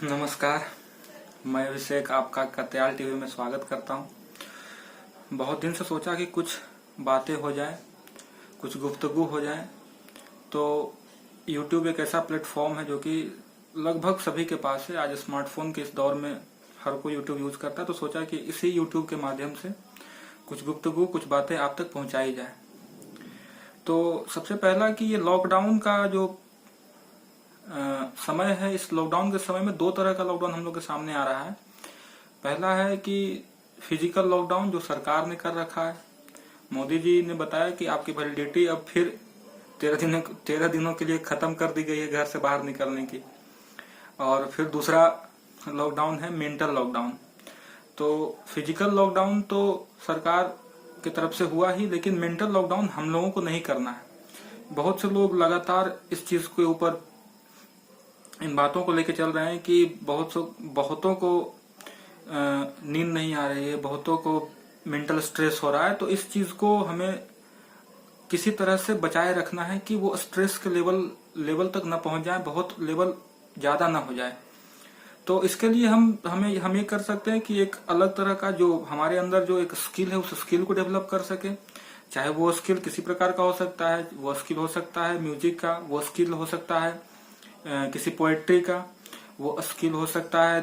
नमस्कार। मैं अभिषेक आपका कत्याल टीवी में स्वागत करता हूं। बहुत दिन से सोचा कि कुछ बातें हो जाए, कुछ गुफ्तगू हो जाए। तो YouTube एक ऐसा प्लेटफॉर्म है जो कि लगभग सभी के पास है। आज स्मार्टफोन के इस दौर में हर कोई YouTube यूज करता है, तो सोचा कि इसी YouTube के माध्यम से कुछ गुफ्तगू, कुछ बातें आप तक पहुंचाई जाए। तो सबसे पहला कि ये लॉकडाउन का जो समय है, इस लॉकडाउन के समय में दो तरह का लॉकडाउन हम लोग के सामने आ रहा है। पहला है कि फिजिकल लॉकडाउन जो सरकार ने कर रखा है। मोदी जी ने बताया कि आपकी वैलिडिटी अब फिर 13 दिनों के लिए खत्म कर दी गई है घर से बाहर निकलने की। और फिर दूसरा लॉकडाउन है मेंटल लॉकडाउन। तो फिजिकल लॉकडाउन तो सरकार की तरफ से हुआ ही, लेकिन मेंटल लॉकडाउन हम लोगों को नहीं करना है। बहुत से लोग लगातार इस चीज के ऊपर, इन बातों को लेकर चल रहे हैं कि बहुतों को नींद नहीं आ रही है, बहुतों को मेंटल स्ट्रेस हो रहा है। तो इस चीज को हमें किसी तरह से बचाए रखना है कि वो स्ट्रेस के लेवल तक न पहुंच जाए, बहुत लेवल ज्यादा ना हो जाए। तो इसके लिए हम ये कर सकते हैं कि एक अलग तरह का जो हमारे अंदर जो एक स्किल है, उस स्किल को डेवलप कर सके। चाहे वो स्किल किसी प्रकार का हो सकता है, वो स्किल हो सकता है म्यूजिक का, वो स्किल हो सकता है किसी पोएट्री का, वो स्किल हो सकता है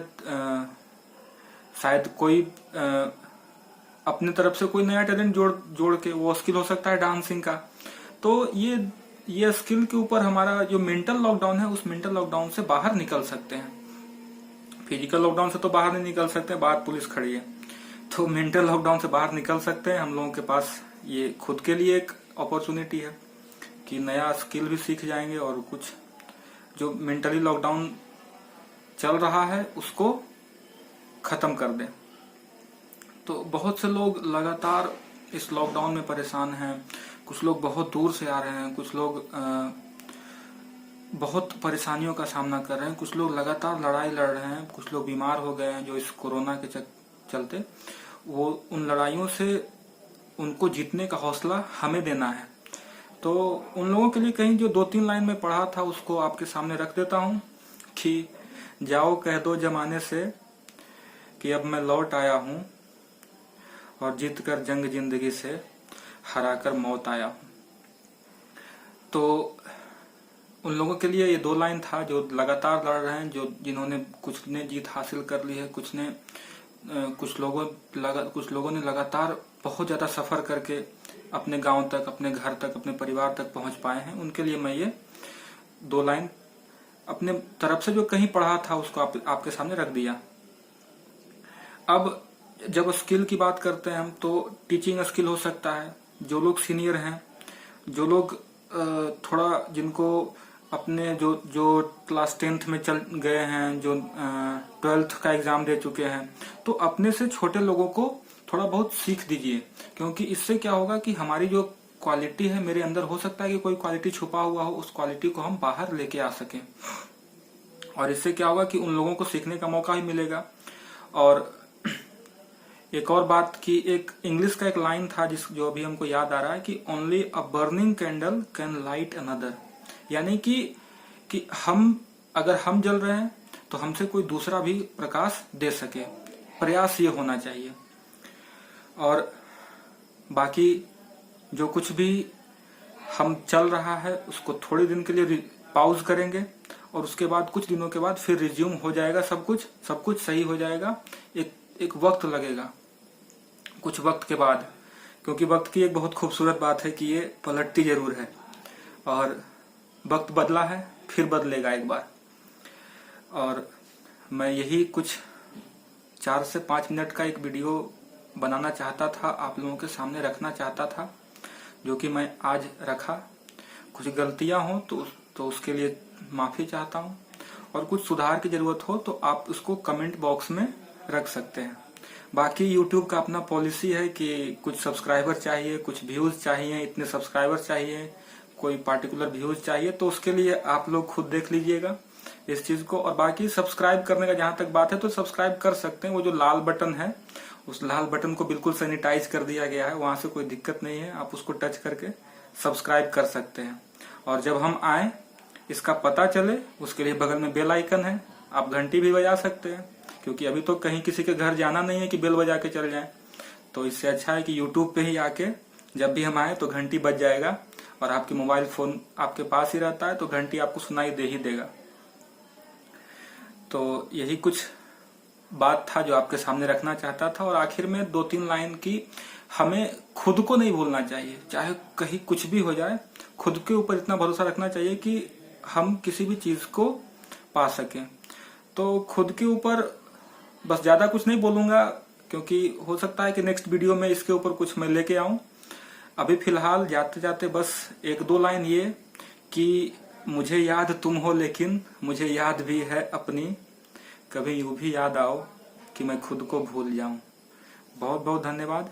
शायद कोई अपने तरफ से कोई नया टैलेंट जोड़ के, वो स्किल हो सकता है डांसिंग का। तो ये स्किल के ऊपर हमारा जो मेंटल लॉकडाउन है, उस मेंटल लॉकडाउन से बाहर निकल सकते हैं। फिजिकल लॉकडाउन से तो बाहर नहीं निकल सकते, बाहर पुलिस खड़ी है। तो मेंटल लॉकडाउन से बाहर निकल सकते हैं। हम लोगों के पास ये खुद के लिए एक अपॉर्चुनिटी है कि नया स्किल भी सीख जाएंगे और कुछ जो मेंटली लॉकडाउन चल रहा है उसको खत्म कर दें। तो बहुत से लोग लगातार इस लॉकडाउन में परेशान हैं। कुछ लोग बहुत दूर से आ रहे हैं, कुछ लोग बहुत परेशानियों का सामना कर रहे हैं, कुछ लोग लगातार लड़ाई लड़ रहे हैं, कुछ लोग बीमार हो गए हैं जो इस कोरोना के चलते। वो उन लड़ाइयों से उनको जीतने का हौसला हमें देना है। तो उन लोगों के लिए कहीं जो 2-3 लाइन में पढ़ा था उसको आपके सामने रख देता हूं कि जाओ कह दो जमाने से कि अब मैं लौट आया हूं, और जीत कर जंग जिंदगी से हराकर मौत आया हूं। तो उन लोगों के लिए ये 2 लाइन था जो लगातार लड़ रहे हैं, जिन्होंने कुछ ने जीत हासिल कर ली है, कुछ लोगों ने लगातार बहुत ज्यादा सफर करके अपने गांव तक, अपने घर तक, अपने परिवार तक पहुंच पाए हैं। उनके लिए मैं ये 2 लाइन अपने तरफ से जो कहीं पढ़ा था उसको आपके सामने रख दिया। अब जब स्किल की बात करते हैं हम, तो टीचिंग स्किल हो सकता है। जो लोग सीनियर हैं, जो लोग थोड़ा जिनको अपने जो क्लास 10th में चल गए हैं, जो 12th का एग्जाम दे चुके हैं, तो अपने से छोटे लोगों को थोड़ा बहुत सीख दीजिए। क्योंकि इससे क्या होगा कि हमारी जो क्वालिटी है, मेरे अंदर हो सकता है कि कोई क्वालिटी छुपा हुआ हो, उस क्वालिटी को हम बाहर लेके आ सकें। और इससे क्या होगा कि उन लोगों को सीखने का मौका ही मिलेगा। और एक और बात कि एक इंग्लिश का एक लाइन था जो अभी हमको याद आ रहा है कि only a burning candle can light another. यानी कि अगर हम जल रहे हैं तो हमसे कोई दूसरा भी प्रकाश दे सके। प्रयास ये होना चाहिए। और बाकी जो कुछ भी हम चल रहा है उसको थोड़े दिन के लिए पाउज करेंगे, और उसके बाद कुछ दिनों के बाद फिर रिज्यूम हो जाएगा। सब कुछ सही हो जाएगा। एक वक्त लगेगा, कुछ वक्त के बाद, क्योंकि वक्त की एक बहुत खूबसूरत बात है कि ये पलटती जरूर है, और वक्त बदला है फिर बदलेगा एक बार। और मैं यही कुछ 4 से 5 मिनट का एक वीडियो बनाना चाहता था, आप लोगों के सामने रखना चाहता था, जो कि मैं आज रखा। कुछ गलतियां हो तो उसके लिए माफी चाहता हूं, और कुछ सुधार की जरूरत हो तो आप उसको कमेंट बॉक्स में रख सकते हैं। बाकी YouTube का अपना पॉलिसी है कि कुछ सब्सक्राइबर चाहिए, कुछ व्यूज चाहिए, इतने सब्सक्राइबर चाहिए, कोई पार्टिकुलर व्यूज चाहिए, तो उसके लिए आप लोग खुद देख लीजिएगा इस चीज को। और बाकी सब्सक्राइब करने का जहां तक बात है तो सब्सक्राइब कर सकते हैं। वो जो लाल बटन है, उस लाल बटन को बिल्कुल सैनिटाइज कर दिया गया है, वहां से कोई दिक्कत नहीं है। आप उसको टच करके सब्सक्राइब कर सकते हैं। और जब हम आए इसका पता चले, उसके लिए बगल में बेल आइकन है, आप घंटी भी बजा सकते हैं, क्योंकि अभी तो कहीं किसी के घर जाना नहीं है कि बेल बजा के चल जाए। तो इससे अच्छा है कि यूट्यूब पे ही आके जब भी हम आए तो घंटी बज जाएगा और आपके मोबाइल फोन आपके पास ही रहता है तो घंटी आपको सुनाई दे ही देगा। तो यही कुछ बात था जो आपके सामने रखना चाहता था। और आखिर में 2-3 लाइन की, हमें खुद को नहीं भूलना चाहिए, चाहे कहीं कुछ भी हो जाए, खुद के ऊपर इतना भरोसा रखना चाहिए कि हम किसी भी चीज को पा सकें। तो खुद के ऊपर बस, ज्यादा कुछ नहीं बोलूंगा क्योंकि हो सकता है कि नेक्स्ट वीडियो में इसके ऊपर कुछ मैं लेके आऊं। अभी फिलहाल जाते जाते बस 1-2 लाइन ये कि मुझे याद तुम हो लेकिन मुझे याद भी है अपनी, कभी यूं भी याद आओ कि मैं खुद को भूल जाऊं। बहुत बहुत धन्यवाद।